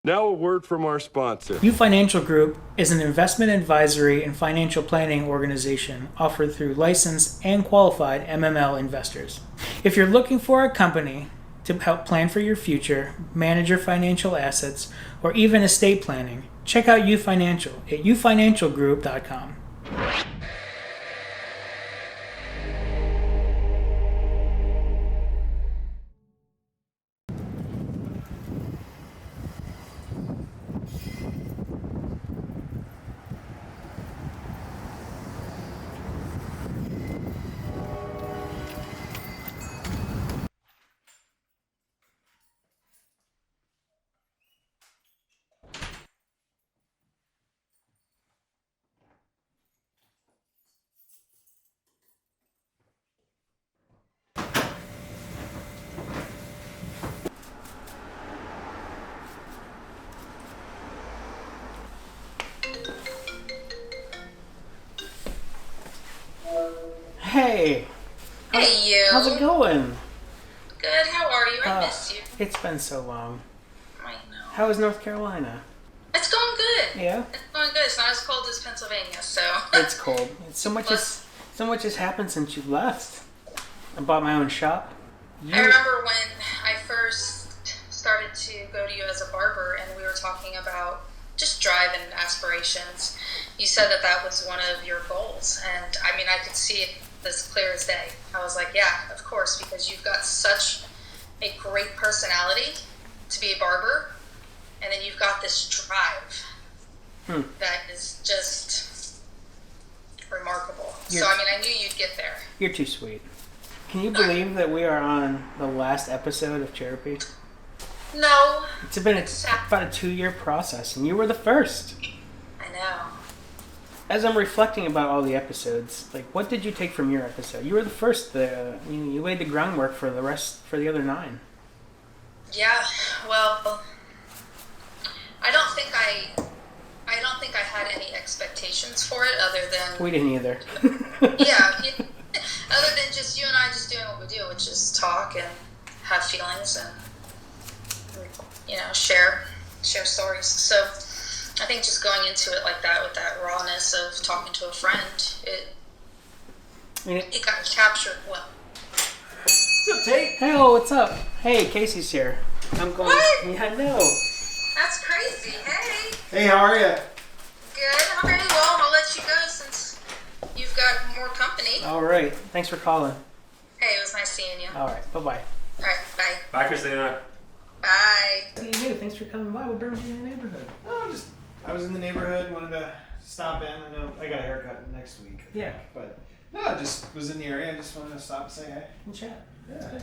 Now a word from our sponsor. uFinancial Group is an investment advisory and financial planning organization offered through licensed and qualified MML investors. If you're looking for a company to help plan for your future, manage your financial assets, or even estate planning, check out uFinancial at ufinancialgroup.com. Hey, Hey, you. how's it going? Good. How are you? I miss you. It's been so long. I know. How is North Carolina? It's going good. Yeah? It's going good. It's not as cold as Pennsylvania, so. It's cold. So much has happened since you left. I bought my own shop. I remember when I first started to go to you as a barber, and we were talking about just drive and aspirations. You said that was one of your goals, and I mean, I could see it as clear as day. I was like, yeah, of course, because you've got such a great personality to be a barber, and then you've got this drive that is just remarkable. So, I mean, I knew you'd get there. You're too sweet. Can you believe that we are on the last episode of Chairapy? No. It's been about a 2-year process, and you were the first. I know. As I'm reflecting about all the episodes, like, what did you take from your episode? You were the first. You laid the groundwork for the other 9. Yeah. Well, I don't think I had any expectations for it other than We didn't either. other than just you and I just doing what we do, which is talk and have feelings and share stories. So I think just going into it like that with that rawness of talking to a friend, it got captured well. What's up, Tate? Hey, what's up? Hey, Casey's here. I'm going. What? Yeah, I know. That's crazy. Hey. Hey, how are you? Good. I'm very well. I'll let you go since you've got more company. All right. Thanks for calling. Hey, it was nice seeing you. All right. Bye-bye. All right. Bye. Bye, Christina. Bye. What do you do? Thanks for coming by. What brings you in the neighborhood? Oh, I was in the neighborhood, wanted to stop in. I know I got a haircut next week. Yeah. But no, I just was in the area. I just wanted to stop and say hey. And chat. Yeah.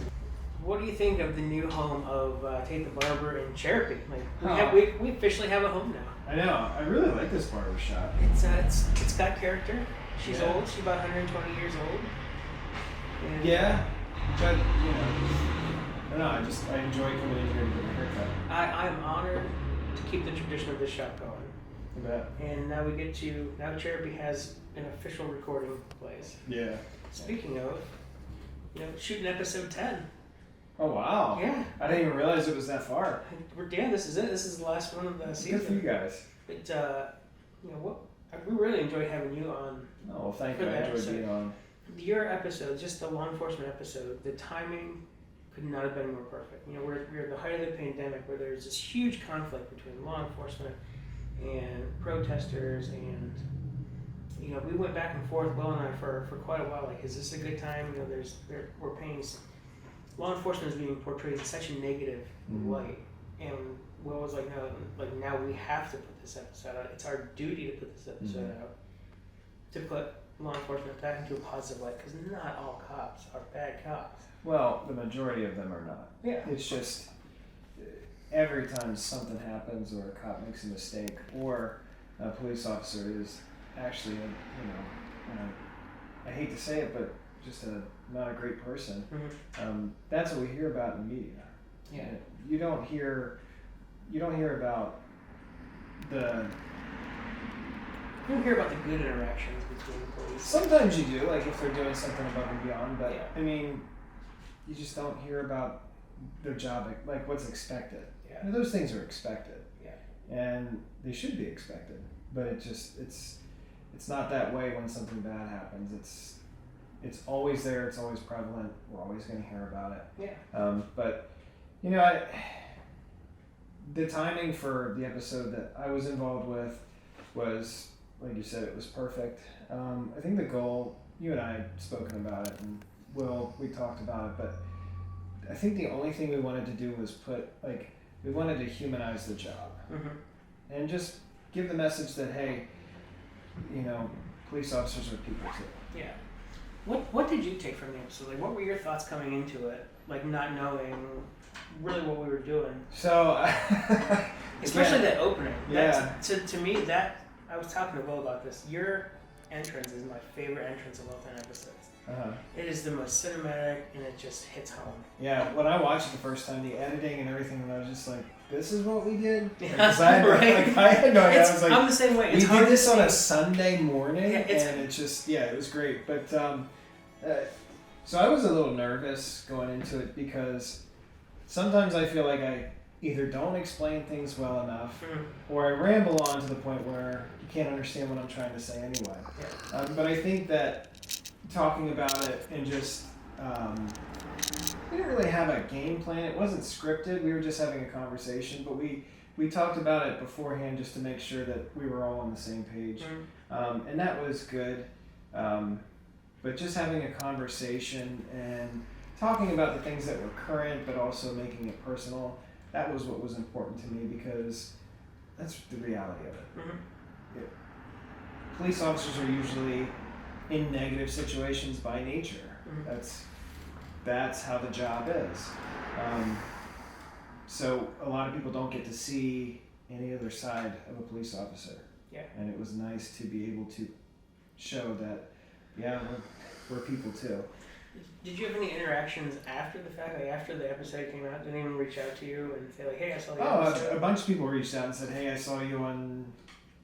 What do you think of the new home of Tate the Barber in Chairapy? Oh. We officially have a home now. I know. I really like this barber shop. It's got character. She's Yeah. old. She's about 120 years old. And Yeah. But, I don't know. I enjoy coming in here to get a haircut. I'm honored to keep the tradition of this shop going. I bet. And now Chairapy has an official recording place. Yeah. Speaking of, shooting episode 10. Oh, wow. Yeah. I didn't even realize it was that far. This is it. This is the last one of the season. Good for you guys. But, we really enjoyed having you on. Oh, well, thank For you. I the enjoyed episode. being on. Your episode, just the law enforcement episode, the timing could not have been more perfect. We're at the height of the pandemic where there's this huge conflict between law enforcement and protesters, and we went back and forth, Will and I, for quite a while. Like, is this a good time? We're painting law enforcement is being portrayed in such a negative light, and Will was like, no, now we have to put this episode out. It's our duty to put this episode out to put law enforcement back into a positive light, because not all cops are bad cops. Well, the majority of them are not. Yeah. It's just every time something happens or a cop makes a mistake or a police officer is actually I hate to say it, but just not a great person. Mm-hmm. That's what we hear about in the media. Yeah. You don't hear about the. You don't hear about the good interactions between the police. Sometimes you do, like if they're doing something above and beyond, but Yeah. I mean, you just don't hear about their job, like what's expected. Yeah. Those things are expected. Yeah. and they should be expected. But it's not that way when something bad happens. It's always there. It's always prevalent. We're always going to hear about it. Yeah. But the timing for the episode that I was involved with was, like you said, it was perfect. I think the goal, you and I had spoken about it, and we talked about it, but I think the only thing we wanted to do was we wanted to humanize the job. Mm-hmm. And just give the message that, hey, police officers are people too. Yeah. What did you take from the episode? Like, what were your thoughts coming into it? Like, not knowing really what we were doing. So, especially that opening. Yeah. To me, I was talking to Will about this. Your entrance is my favorite entrance of all 10 episodes. Uh-huh. It is the most cinematic, and it just hits home. Yeah, when I watched it the first time, the editing and everything, and I was just like, "This is what we did." Yeah, I had no idea. I was like, I'm the same way. It's we hard did this to on see. a Sunday morning, Yeah, and it just it was great. But so I was a little nervous going into it because sometimes I feel like I either don't explain things well enough, or I ramble on to the point where you can't understand what I'm trying to say anyway. Yeah. But I think that talking about it and just we didn't really have a game plan. It wasn't scripted. We were just having a conversation, but we talked about it beforehand just to make sure that we were all on the same page, and that was good. But just having a conversation and talking about the things that were current, but also making it personal, that was what was important to me because that's the reality of it. Mm-hmm. Police officers are usually in negative situations by nature. Mm-hmm. That's how the job is. So a lot of people don't get to see any other side of a police officer. Yeah. And it was nice to be able to show that, yeah, we're people too. Did you have any interactions after the fact, like after the episode came out? Did anyone reach out to you and say like, "Hey, I saw the episode"? A bunch of people reached out and said, "Hey, I saw you on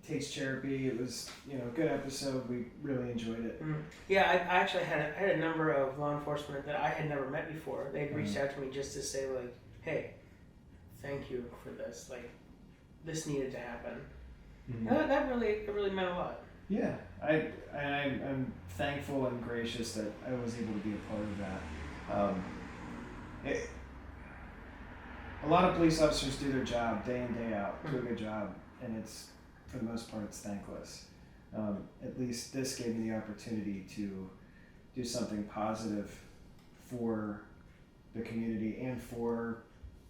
Tate's Chairapy. It was, a good episode. We really enjoyed it." Mm-hmm. Yeah, I actually had a number of law enforcement that I had never met before. They'd reached out to me just to say like, "Hey, thank you for this. Like, this needed to happen." Mm-hmm. That really meant a lot. Yeah, I'm thankful and gracious that I was able to be a part of that. A lot of police officers do their job day in, day out, do a good job, and it's, for the most part, it's thankless. At least this gave me the opportunity to do something positive for the community and for,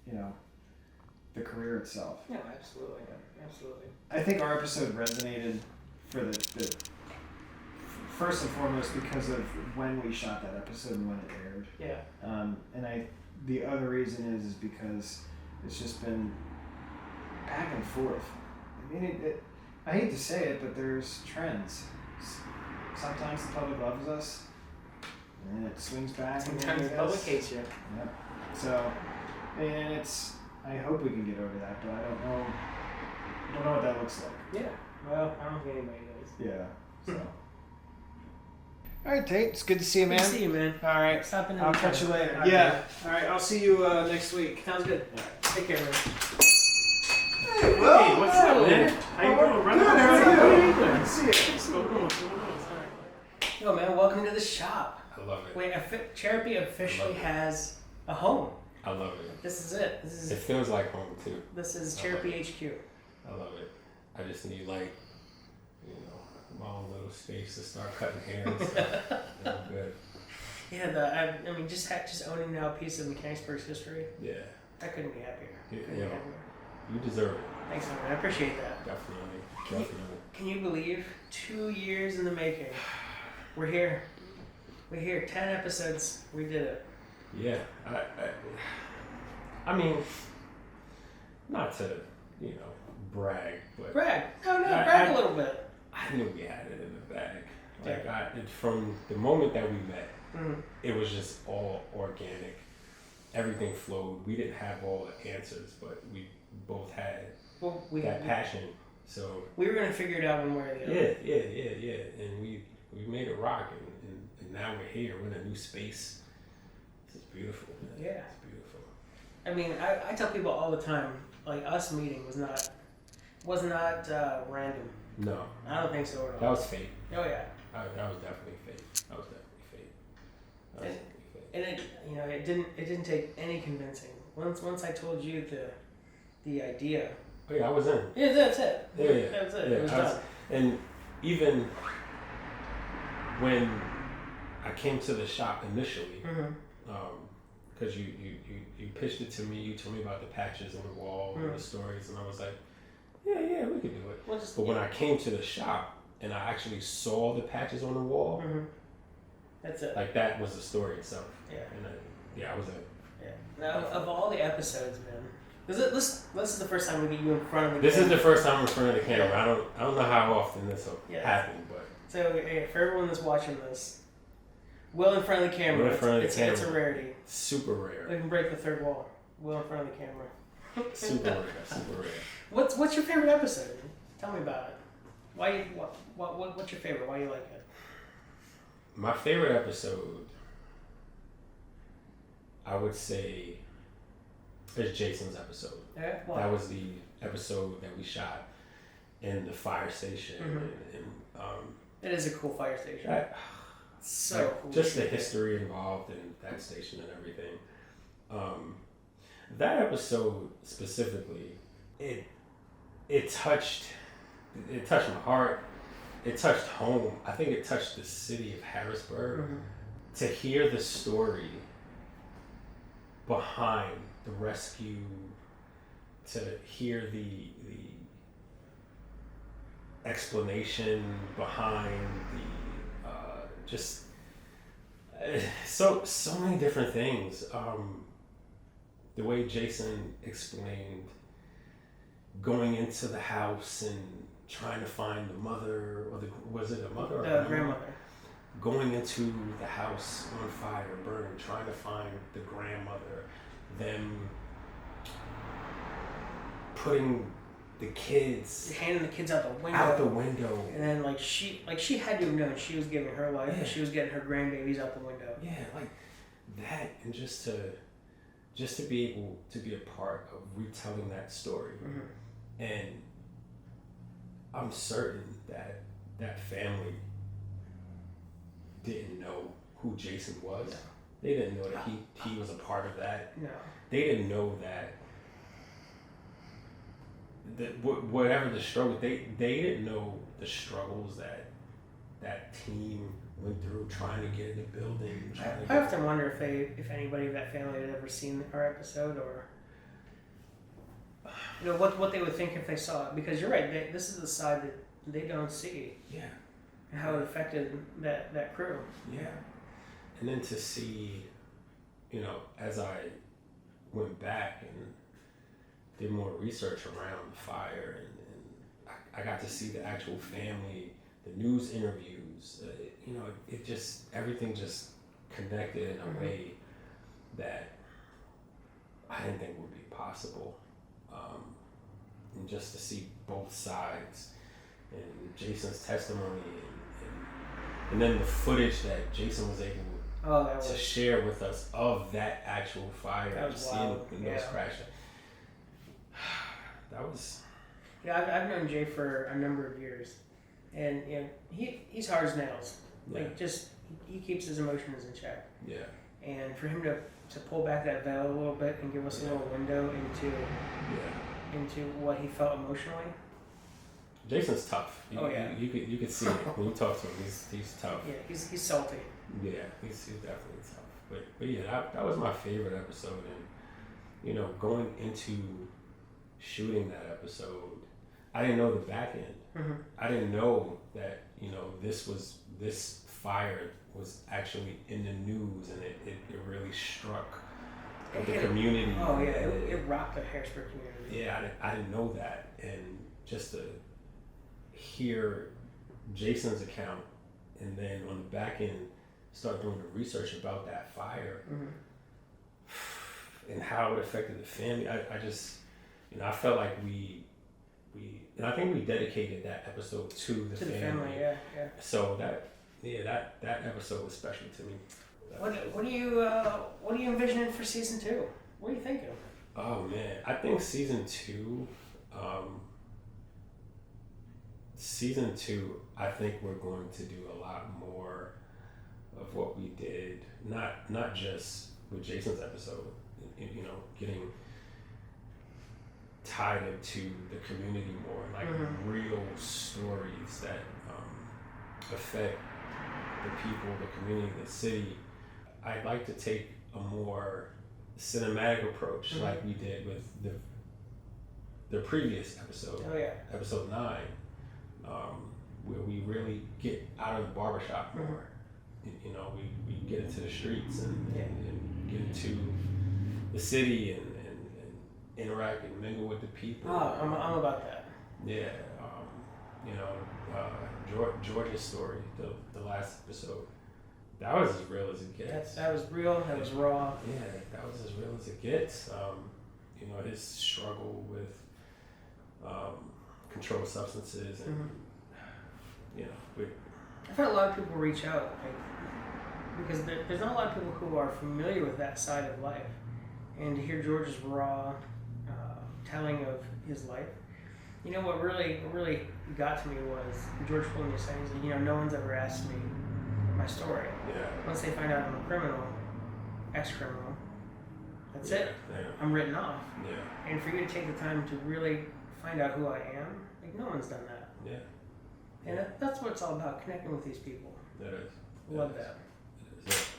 the career itself. Yeah, absolutely. I think our episode resonated for the first and foremost because of when we shot that episode and when it aired. Yeah. And the other reason is because it's just been back and forth. I mean, I hate to say it, but there's trends. Sometimes the public loves us, and then it swings back. Sometimes the public hates you. Yep. So, and I hope we can get over that, but I don't know what that looks like. Yeah. Well, I don't think anybody does. Yeah. So. All right, Tate. It's good to see you, man. Good to see you, man. All right. Stop in. I'll catch you later. All right, Yeah. man. All right. I'll see you next week. Sounds good. Yeah. Take care, man. Hey, Will. Hey, what's up, man? How you doing, brother? Good. How are you? Good. Good to see you. What's going on? Yo, man, welcome to the shop. I love it. Wait, Chairapy officially has a home. I love it. This is it. It feels like home too. This is I love Chairapy it. HQ. I love it. I just need my own little space to start cutting hair and stuff. That's good. Yeah, I mean, just owning now a piece of Mechanicsburg's history. Yeah. I couldn't be happier. Couldn't be Yeah. happier. You deserve it. Thanks, man. I appreciate that. Definitely. Can you believe 2 years in the making? We're here. 10 episodes. We did it. Yeah. I mean, not to, brag, but Brag. No, brag a little bit. I knew we had it in the bag. From the moment that we met, it was just all organic. Everything flowed. We didn't have all the answers, but we both had that passion. So we were gonna figure it out one way or the other. Yeah. And we made it rock, and now we're here. We're in a new space. This is beautiful, man. Yeah. It's beautiful. I mean, I tell people all the time, like, us meeting was not. was not random. No, I don't think so at all. that was fate. Oh yeah. That was definitely fate. That was definitely fate. And it, it didn't take any convincing. Once I told you the idea. Oh yeah, I was in. Yeah, that's it. Yeah. That's it. Yeah, It was done. and even when I came to the shop initially, because you pitched it to me, you told me about the patches on the wall and the stories, and I was like, yeah, we could do it. But when I came to the shop and I actually saw the patches on the wall, that's it. like that was the story itself. Yeah. And I was in. Yeah. Now, of all the episodes, man, this is the first time we get you in front of the This camera. is the first time in front of the camera. I don't know how often this will happen, but So for everyone that's watching this, Will in front of the camera. It's a rarity. super rare. We can break the third wall. Will in front of the camera. Super rare. What's your favorite episode? Tell me about it. What's your favorite? Why you like it? My favorite episode, I would say, is Jason's episode. Yeah. Why? That was the episode that we shot in the fire station, It is a cool fire station. So cool. Just the history involved in that station and everything. That episode specifically, it touched my heart. It touched home. I think it touched the city of Harrisburg. To hear the story behind the rescue, to hear the explanation behind so many different things. The way Jason explained going into the house and trying to find the mother, or was it a mother or the grandmother? Going into the house on fire, burning, trying to find the grandmother, them putting the kids, handing the kids out the window. And then she had to have known she was giving her life, and she was getting her grandbabies out the window. Yeah, like that, and just to be able to be a part of retelling that story. And I'm certain that that family didn't know who Jason was. No. They didn't know that he was a part of that. No. They didn't know that whatever the struggle, they didn't know the struggles that team went through trying to get in the building. I often wonder if anybody of that family had ever seen our episode, or what they would think if they saw it. Because you're right, this is the side that they don't see. Yeah. And how it affected that crew. Yeah. And then to see, as I went back and did more research around the fire, and I got to see the actual family, the news interviews, it just, everything just connected in a way that I didn't think would be possible. And just to see both sides and Jason's testimony and then the footage that Jason was able to share with us of that actual fire, that was seeing the nose crashing. That was. Yeah, I've known Jay for a number of years, and he's hard as nails. Yeah. He keeps his emotions in check. Yeah. And for him to pull back that veil a little bit and give us a little window into what he felt emotionally. Jason's tough. You could see it when you talk to him. He's tough. Yeah, he's salty. Yeah, he's definitely tough. But yeah, that was my favorite episode, and going into shooting that episode, I didn't know the back end. I didn't know that this fire was actually in the news, and it really struck the community. Oh yeah, it rocked the Harrisburg community. Yeah, I didn't know that, and just to hear Jason's account, and then on the back end start doing the research about that fire and how it affected the family. I just, I felt like we and I think we dedicated that episode to the family. Yeah. So that episode was special to me. What are you envisioning for season 2? What are you thinking? Oh man, I think season 2, season 2, I think we're going to do a lot more of what we did, not just with Jason's episode, getting tied into the community more, like real stories that affect the people, the community, the city. I'd like to take a more cinematic approach, like we did with the previous episode, episode 9, where we really get out of the barbershop more. We get into the streets and get into the city and interact and mingle with the people. Oh, I'm about that. Yeah, George's story, the last episode, that was as real as it gets. That was real. That was raw. Yeah, that was as real as it gets. His struggle with controlled substances, and I've had a lot of people reach out, because there's not a lot of people who are familiar with that side of life, and to hear George's raw telling of his life. What really got to me was George pulling me aside and said, no one's ever asked me my story. Yeah. Once they find out I'm a criminal, ex-criminal, that's it. Yeah. I'm written off. Yeah. And for you to take the time to really find out who I am, no one's done that. Yeah. And that's what it's all about, connecting with these people. That is. Love that. It is.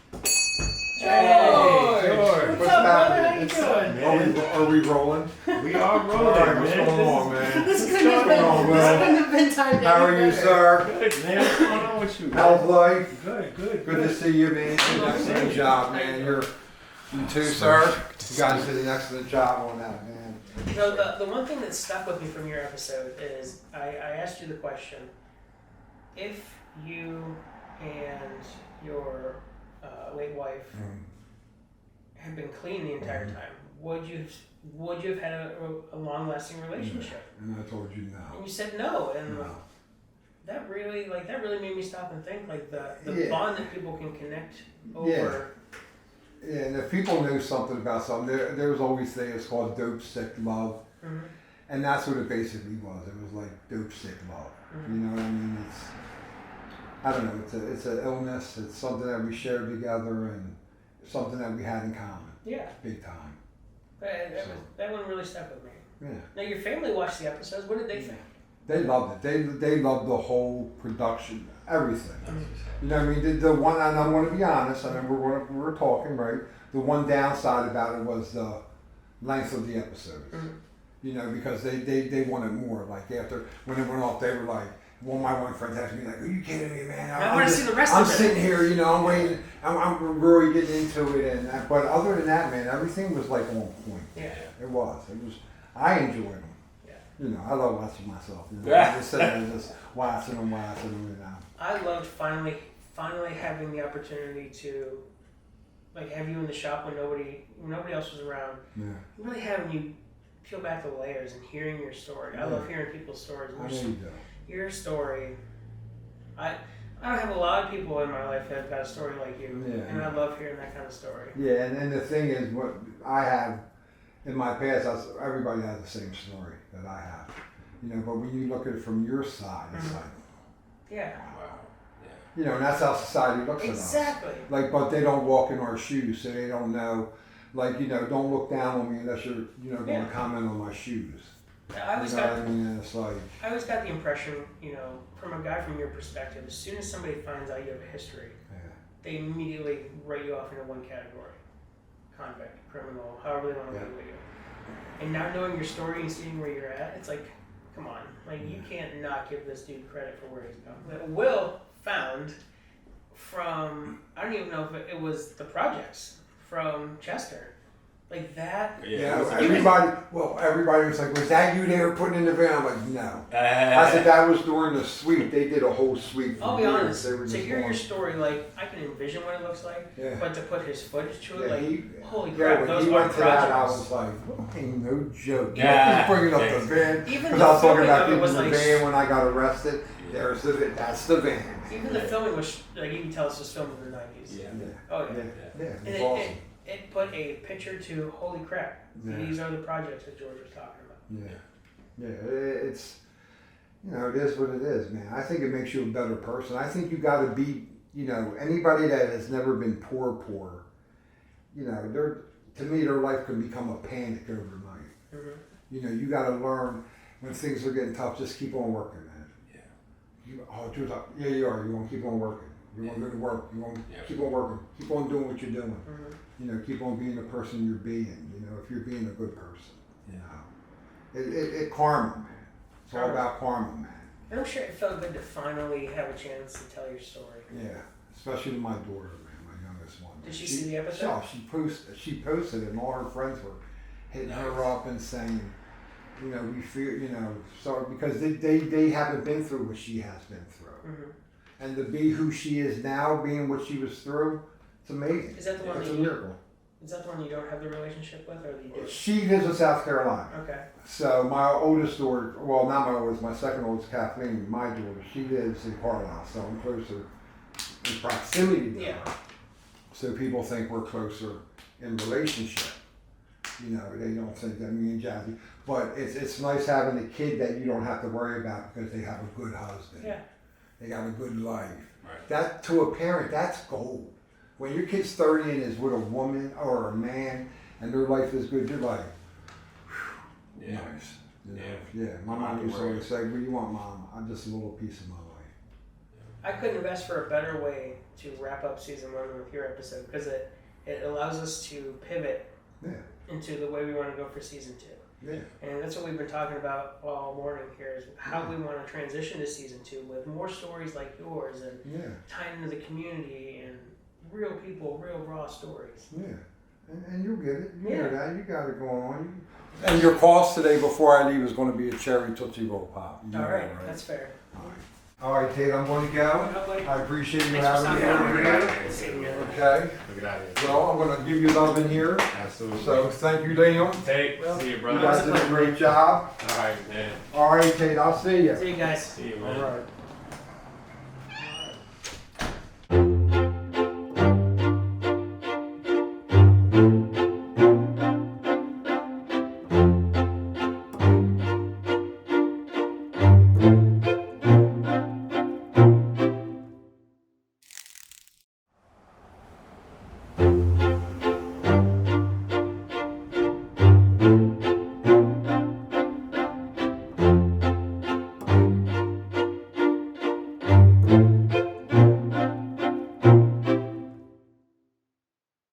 George! What's up, brother? How you doing? Are we rolling? We are rolling, All right, what's man. going on, man? This What's going on, man? have been timed How are you, sir? Good, man. What's going on with you? How's life? Good. Good to see you, man. You did an excellent job, man. You too, sir. You guys did an excellent job on that, man. The one thing that stuck with me from your episode is I asked you the question, if you and your late wife had been clean the entire time, would you have had a long-lasting relationship? And I told you no. And you said no, and No. that really made me stop and think, the Yeah. bond that people can connect over. Yeah, and if people knew something about something, there was always things called dope sick love. And that's what it basically was. It was like dope sick love. You know what I mean? I don't know, it's an illness, it's something that we shared together and something that we had in common. Yeah. Big time. That one really stuck with me. Yeah. Now your family watched the episodes. What did they think? They loved it. They loved the whole production, everything. You know what I mean? The one, and I'm going to be honest, I mean, we're talking, right? The one downside about it was the length of the episodes. Because they wanted more. Like after, when it went off, they were like, my one friend texted me like, "Are you kidding me, man? I want to see the rest I'm of it." sitting here, I'm waiting. I'm really getting into it, but other than that, man, everything was like on point. Yeah. It was. I enjoyed them. Yeah. I love watching myself. I just sitting there just watching them. I loved finally having the opportunity to have you in the shop when nobody else was around. Yeah. Really having you peel back the layers and hearing your story. I love hearing people's stories. I know you do. Your story. I don't have a lot of people in my life that have got a story like you, and I love hearing that kind of story. Yeah, and the thing is, what I have in my past, everybody has the same story that I have. But when you look at it from your side, it's like, yeah. Wow. Yeah. And that's how society looks at us. Exactly. But they don't walk in our shoes, so they don't know. Don't look down on me unless you're, going to comment on my shoes. I always It's like, I always got the impression, from a guy from your perspective, as soon as somebody finds out you have a history, they immediately write you off into one category: convict, criminal, however they want to label you. And now knowing your story and seeing where you're at, it's like, come on, you can't not give this dude credit for where he's going. Will found from, I don't even know if it was the projects from Chester. That. Yeah, everybody was like, "Was that you they were putting in the van?" I'm like, "No." I said that was during the sweep. They did a whole sweep. I'll be honest. To hear your story, I can envision what it looks like. Yeah. But to put his footage to it, holy Yeah, crap, when those he are went to that, I projects. was like, "Ain't no joke." Yeah. He's bringing up the van Even because the I was talking filming about of it getting was the van when I got arrested. There's that's the van. Even the filming was, you can tell it's just filmed in the 90s. Yeah. Oh, yeah. Yeah, And it's awesome. it put a picture to, holy crap, Yeah. these are the projects that George was talking about. Yeah, it's you know, it is what it is, man. I think it makes you a better person. I think you got to be, you know, anybody that has never been poor, you know, to me, their life can become a panic overnight. Mm-hmm. You know, you got to learn when things are getting tough, just keep on working, man. Yeah. Yeah, you are. You want to keep on working. You want to go to work. You want to keep on working. Keep on doing what you're doing. Mm-hmm. You know, keep on being the person you're being. You know, if you're being a good person. You know, it karma, man. It's all about karma, man. And I'm sure it felt good to finally have a chance to tell your story. Yeah, especially to my daughter, man, my youngest one. Did she see the episode? Yeah, she posted it, and all her friends were hitting her up and saying, you know, we fear, you know, so because they haven't been through what she has been through. Mm-hmm. And to be who she is now, being what she was through, it's amazing. Is that the one It's that a you miracle. Is that the one you don't have the relationship with, or that you do? She lives in South Carolina. Okay. So my oldest daughter, well, not my oldest, my second oldest, Kathleen, my daughter, she lives in Carlisle, so I'm closer in proximity to her. So people think we're closer in relationship. You know, they don't think that me and Jazzy. But it's nice having a kid that you don't have to worry about because they have a good husband. Yeah. They got a good life. Right. That, to a parent, that's gold. When your kid's 30 and is with a woman or a man and their life is good, you're like, whew, Yeah. nice. You know? Yeah. Yeah. My mom used to always say, what do you want, Mom? I'm just a little piece of my life. I couldn't have asked for a better way to wrap up season 1 with your episode, because it allows us to pivot into the way we want to go for season 2. Yeah. And that's what we've been talking about all morning here, is how we want to transition to season 2 with more stories like yours and tying into the community and real people, real raw stories. Yeah. And you'll get it. You Yeah. know that. You got it going on. And your cost today before I leave is going to be a cherry Tootsie Roll Pop. You All know right, that, that's fair. All right, Tate, I'm going to go. I appreciate you Thanks for having me stopping over by. here. Seeing you. Okay. Look at that. Well, I'm going to give you love in here. Absolutely. So thank you, Liam. Tate, Well, see you, You brother. guys did a great job. All right, man. All right, Tate, I'll see you. See you guys. See you, All man. right.